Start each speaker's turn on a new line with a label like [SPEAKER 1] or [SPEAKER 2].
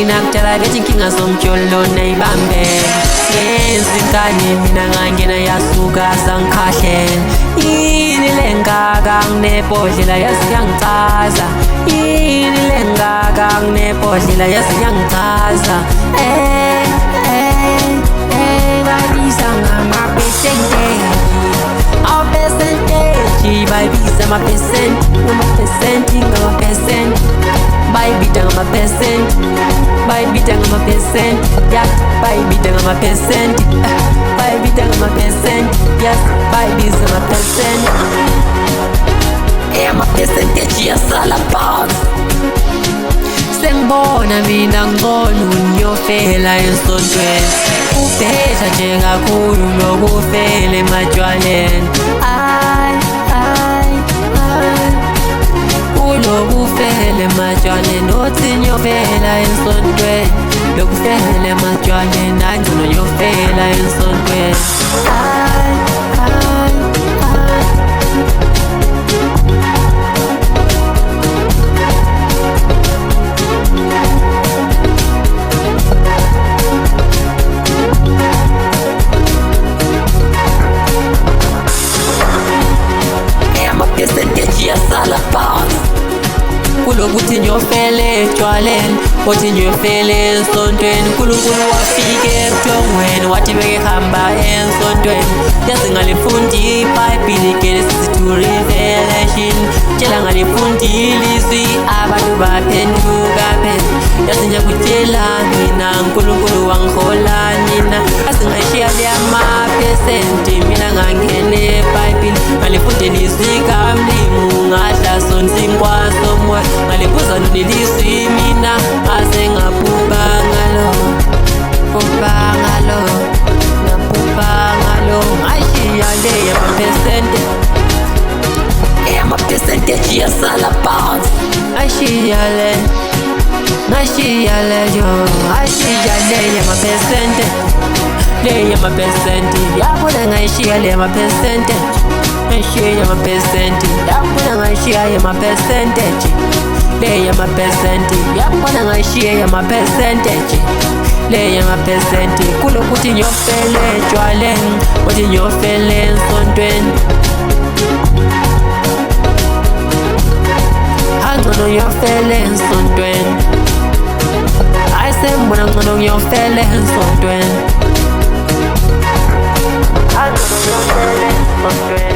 [SPEAKER 1] mina kudala bethi inkinga zomjolo nayibambe ngenzingane mina ngangena yasuka zangikhahle yini lengaka nginebhodlela yaziyangichaza yini lengaka nginebhodlela yaziyangichaza babiza ngamaphesente percentage bayibiza amaphesenti ngamaphesenti ngamaphesenti bayibita ngamaphesenti bayibita ngamaphesenti ya bayibita ngamaphesenti bayibita ngamaphesenti yes bayibiza ngamaphesenti amaphesenti yasala phansi sengibona mina ngibona unyofela esontweni ubhesha nje kakhulu nokufela ematshwaleni ulokufela ematshwaleni othi nyofela esontweni lokufela ematshwaleni angcono nyofela esontweni percentage yasala phansi kulokuthi nyofele etshwaleni othi nyofele esontweni uNkulunkulu wafike ebuthongweni wathi bekehamba esontweni yazi ngalifundi iBhayibhili Genesis to Revelation tshela ngalifundi ilizwi abantu baphenduka phela yazi ngiyakutshela mina uNkulunkulu wangihola nina yazi ngayishiya le amaphesenti mina ngangene eBhayibhili ngalifunde ilizwi kaMlimu ngadla sonsinkwa somoya ngalibuza nilizwi mina ase ngaphupa ngalo phupha ngalo ngaphupha ngalo ngashiya le amaphesenti yasala phansi ngashiya le yo ngashiya le amaphesenti le amaphesenti yabona ngayishiya le amaphesenti ngashiya amaphesenti yabona ngayishiya amaphesenti le amaphesenti yabona ngayishiya amaphesenti le amaphesenti kulokuthi nyofele etshwaleni uthi nyofele esontweni angcono nyofele esontweni ayisembona ngcono nyofele esontweni angcono nyofele esontweni